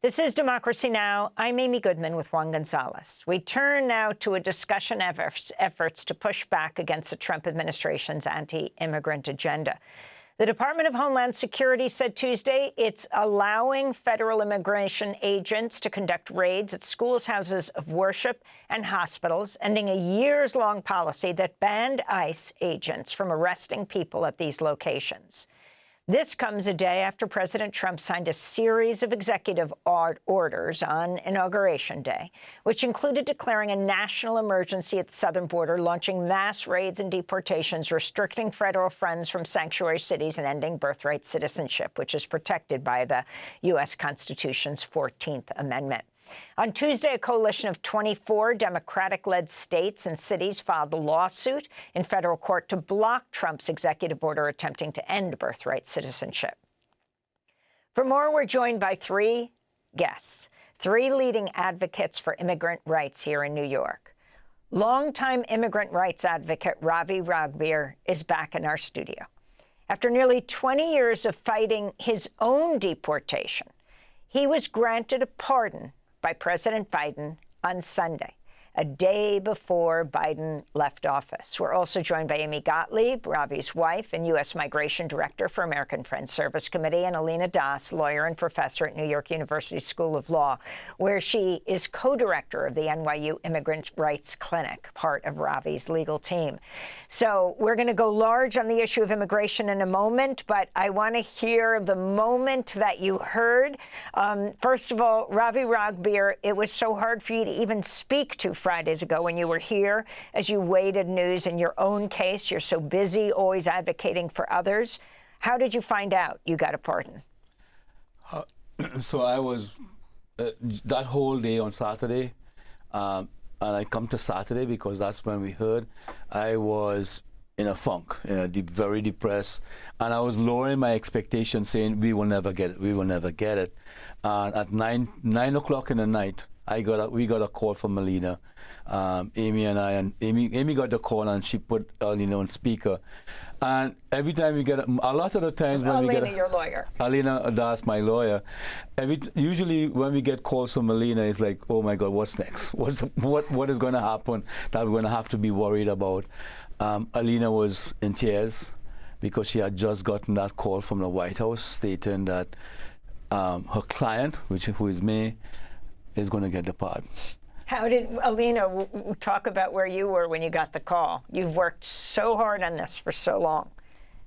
This is Democracy Now! I'm Amy Goodman with Juan Gonzalez. We turn now to a discussion of efforts to push back against the Trump administration's anti-immigrant agenda. The Department of Homeland Security said Tuesday it's allowing federal immigration agents to conduct raids at schools, houses of worship, and hospitals, ending a years-long policy that banned ICE agents from arresting people at these locations. This comes a day after President Trump signed a series of executive orders on Inauguration Day, which included declaring a national emergency at the southern border, launching mass raids and deportations, restricting federal funds from sanctuary cities, and ending birthright citizenship, which is protected by the U.S. Constitution's 14th Amendment. On Tuesday, a coalition of 24 Democratic-led states and cities filed a lawsuit in federal court to block Trump's executive order attempting to end birthright citizenship. For more, we're joined by three guests, three leading advocates for immigrant rights here in New York. Longtime immigrant rights advocate Ravi Ragbir is back in our studio. After nearly 20 years of fighting his own deportation, he was granted a pardon by President Biden on Sunday, a day before Biden left office. We're also joined by Amy Gottlieb, Ravi's wife and U.S. Migration Director for American Friends Service Committee, and Alina, lawyer and professor at New York University School of Law, where she is co-director of the NYU Immigrant Rights Clinic, part of Ravi's legal team. So we're going to go large on the issue of immigration in a moment, but I want to hear the moment that you heard. First of all, Ravi Ragbir, it was so hard for you to even speak to Fridays ago when you were here as you waited news in your own case. You're so busy, always advocating for others. How did you find out you got a pardon? So I was that whole day on Saturday, and I come to Saturday because that's when we heard. I was in a funk, very depressed, and I was lowering my expectations, saying we will never get it, we will never get it. And at 9 o'clock in the night, we got a call from Alina, Amy and I, and Amy got the call and she put Alina on speaker. And every time we get a lot of the times when we get Alina, your lawyer. Alina, that's my lawyer. Usually when we get calls from Alina, it's like, oh my God, what's next? What is going to happen that we're going to have to be worried about? Alina was in tears because she had just gotten that call from the White House stating that her client, who is me, is going to get the pardon. How did, Alina, talk about where you were when you got the call? You've worked so hard on this for so long.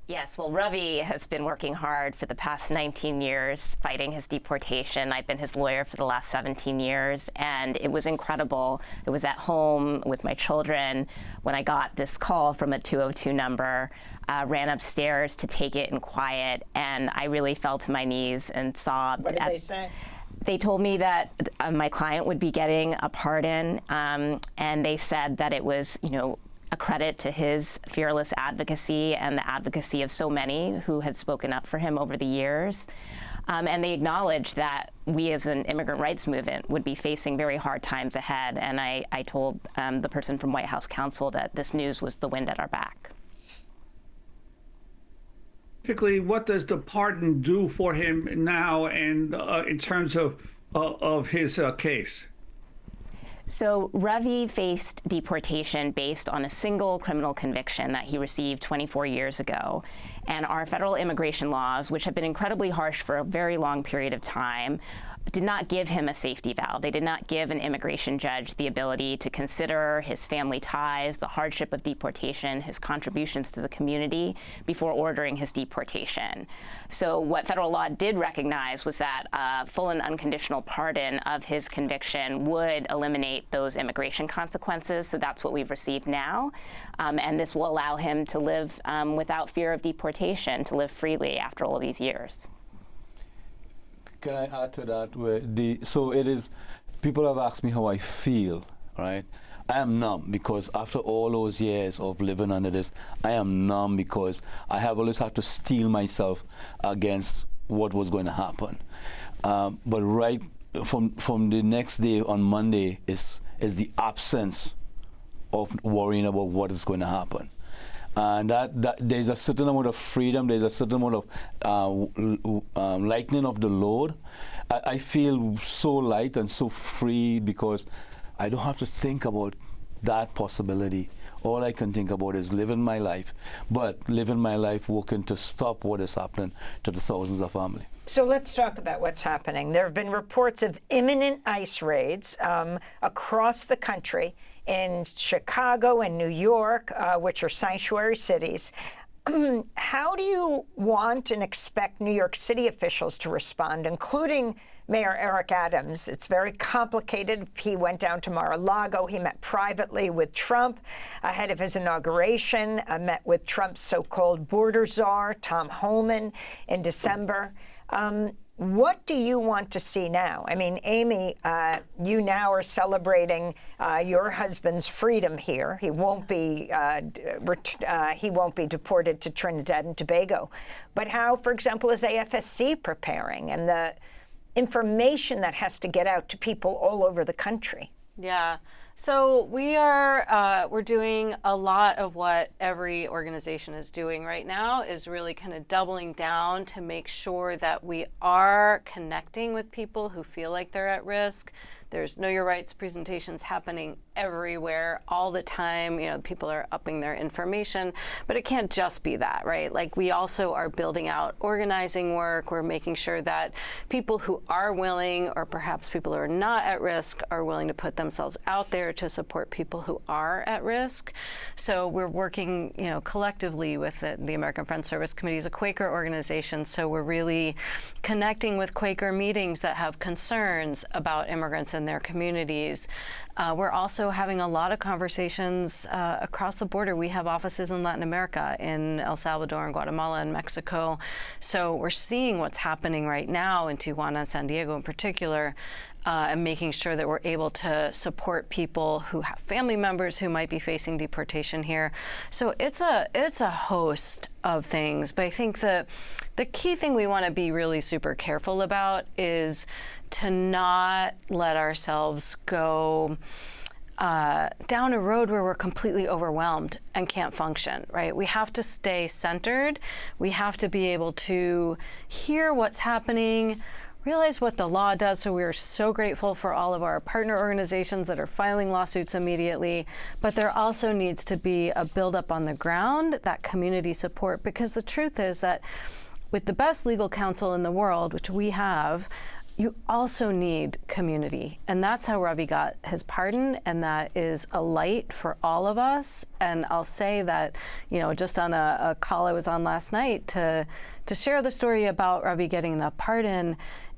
Yes, well, Ravi has been working hard for the past 19 years fighting his deportation. I've been his lawyer for the last 17 years, and it was incredible. It was at home with my children when I got this call from a 202 number, ran upstairs to take it in quiet, and I really fell to my knees and sobbed. What did they say? They told me that my client would be getting a pardon, and they said that it was, a credit to his fearless advocacy and the advocacy of so many who had spoken up for him over the years. And they acknowledged that we as an immigrant rights movement would be facing very hard times ahead. And I told the person from White House counsel that this news was the wind at our back. Specifically, what does the pardon do for him now and in terms of his case? So Ravi faced deportation based on a single criminal conviction that he received 24 years ago. And our federal immigration laws, which have been incredibly harsh for a very long period of time, did not give him a safety valve. They did not give an immigration judge the ability to consider his family ties, the hardship of deportation, his contributions to the community before ordering his deportation. So what federal law did recognize was that a full and unconditional pardon of his conviction would eliminate those immigration consequences. So that's what we've received now. And this will allow him to live without fear of deportation, to live freely after all these years. Can I add to that? So it is, people have asked me how I feel, right? I am numb because after all those years of living under this, I am numb because I have always had to steel myself against what was going to happen. But right from the next day on Monday is the absence of worrying about what is going to happen. And that there's a certain amount of freedom, there's a certain amount of lightening of the load. I feel so light and so free because I don't have to think about that possibility. All I can think about is living my life, but living my life working to stop what is happening to the thousands of families. So let's talk about what's happening. There have been reports of imminent ICE raids across the country in Chicago and New York, which are sanctuary cities. How do you want and expect New York City officials to respond, including Mayor Eric Adams? It's very complicated. He went down to Mar-a-Lago. He met privately with Trump ahead of his inauguration, met with Trump's so-called border czar, Tom Homan, in December. What do you want to see now? I mean, Amy, you now are celebrating your husband's freedom here. He won't be deported to Trinidad and Tobago. But how, for example, is AFSC preparing, and the information that has to get out to people all over the country? Yeah. So we're doing a lot of what every organization is doing right now, is really kind of doubling down to make sure that we are connecting with people who feel like they're at risk. There's Know Your Rights presentations happening everywhere all the time. You know, people are upping their information, but it can't just be that, right? Like, we also are building out organizing work. We're making sure that people who are willing, or perhaps people who are not at risk, are willing to put themselves out there to support people who are at risk. So we're working, you know, collectively with the American Friends Service Committee is a Quaker organization. So we're really connecting with Quaker meetings that have concerns about immigrants in their communities. We're also having a lot of conversations across the border. We have offices in Latin America, in El Salvador and Guatemala and Mexico. So we're seeing what's happening right now in Tijuana, San Diego in particular, and making sure that we're able to support people who have family members who might be facing deportation here. So it's a host of things. But I think the key thing we want to be really super careful about is to not let ourselves go down a road where we're completely overwhelmed and can't function, right? We have to stay centered. We have to be able to hear what's happening, realize what the law does. So we are so grateful for all of our partner organizations that are filing lawsuits immediately. But there also needs to be a buildup on the ground, that community support, because the truth is that with the best legal counsel in the world, which we have, you also need community. And that's how Ravi got his pardon, and that is a light for all of us. And I'll say that, you know, just on a call I was on last night to share the story about Ravi getting the pardon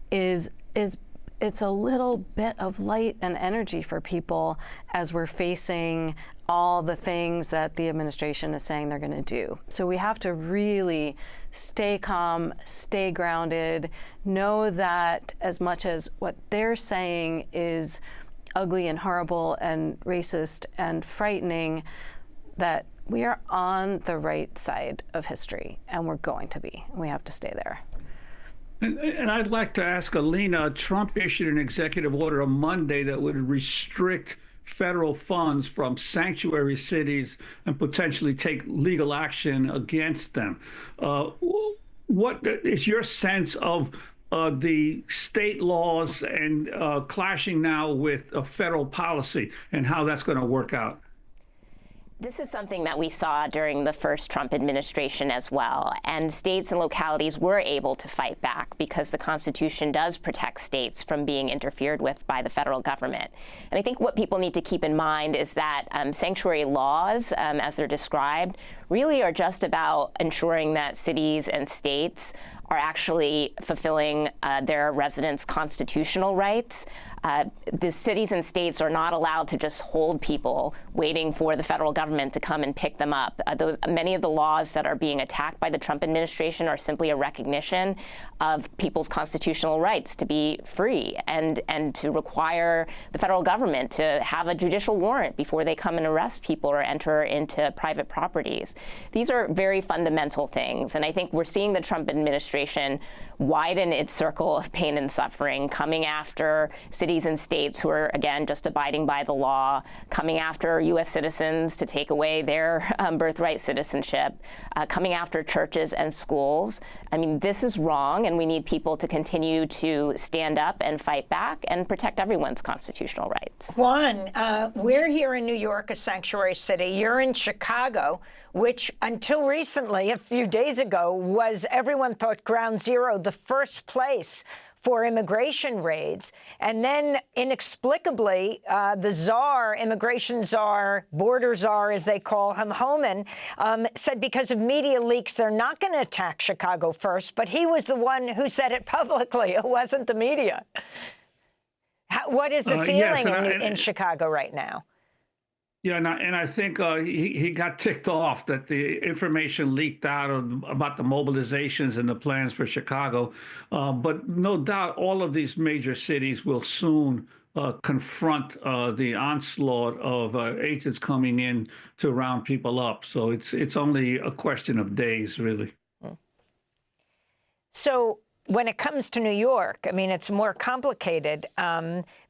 is it's a little bit of light and energy for people as we're facing all the things that the administration is saying they're going to do. So we have to really stay calm, stay grounded, know that as much as what they're saying is ugly and horrible and racist and frightening, that we are on the right side of history, and we're going to be. We have to stay there. And I'd like to ask Alina, Trump issued an executive order on Monday that would restrict federal funds from sanctuary cities and potentially take legal action against them. What is your sense of the state laws and clashing now with federal policy, and how that's going to work out? This is something that we saw during the first Trump administration as well. And states and localities were able to fight back because the Constitution does protect states from being interfered with by the federal government. And I think what people need to keep in mind is that sanctuary laws, as they're described, really are just about ensuring that cities and states are actually fulfilling their residents' constitutional rights. The cities and states are not allowed to just hold people waiting for the federal government to come and pick them up. Many of the laws that are being attacked by the Trump administration are simply a recognition of people's constitutional rights to be free and to require the federal government to have a judicial warrant before they come and arrest people or enter into private properties. These are very fundamental things, and I think we're seeing the Trump administration administration widen its circle of pain and suffering, coming after cities and states who are, again, just abiding by the law, coming after U.S. citizens to take away their birthright citizenship, coming after churches and schools. I mean, this is wrong, and we need people to continue to stand up and fight back and protect everyone's constitutional rights. Juan, we're here in New York, a sanctuary city. You're in Chicago, which until recently, a few days ago, was, everyone thought, ground zero, the first place for immigration raids. And then inexplicably, the czar, immigration czar, border czar, as they call him, Homan, said because of media leaks, they're not going to attack Chicago first. But he was the one who said it publicly. It wasn't the media. What is the feeling in Chicago right now? Yeah, and I think he got ticked off that the information leaked out about the mobilizations and the plans for Chicago. But no doubt all of these major cities will soon confront the onslaught of agents coming in to round people up. So it's only a question of days, really. So when it comes to New York, I mean, it's more complicated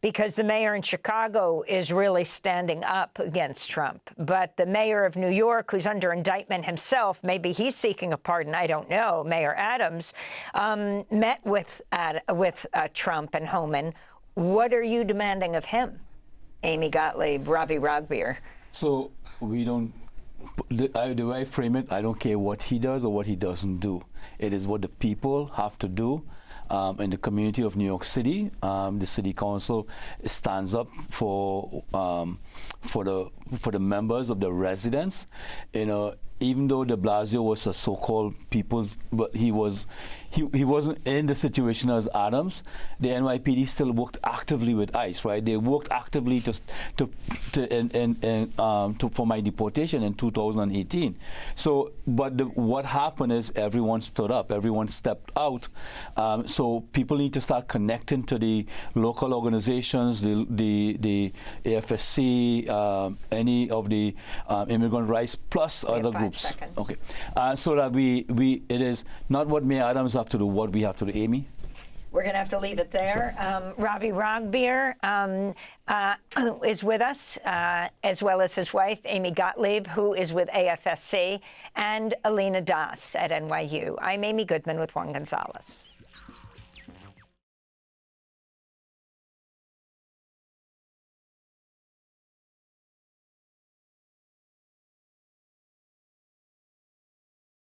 because the mayor in Chicago is really standing up against Trump. But the mayor of New York, who's under indictment himself, maybe he's seeking a pardon, I don't know, Mayor Adams, met with Trump and Homan. What are you demanding of him, Amy Gottlieb, Ravi Ragbir? So we don't, the way I frame it, I don't care what he does or what he doesn't do. It is what the people have to do. In the community of New York City, the city council stands up for the members of the residents. You know, even though de Blasio was a so-called people's, but he wasn't in the situation as Adams. The NYPD still worked actively with ICE, right? They worked actively for my deportation in 2018. So, but what happened is everyone stood up, everyone stepped out. So people need to start connecting to the local organizations, the AFSC, any of the immigrant rights, plus other groups. Seconds. Okay, so that it is not what Mayor Adams have to do, what we have to do. Amy? We're going to have to leave it there. Ravi Ragbir is with us, as well as his wife, Amy Gottlieb, who is with AFSC, and Alina Das at NYU. I'm Amy Goodman with Juan Gonzalez.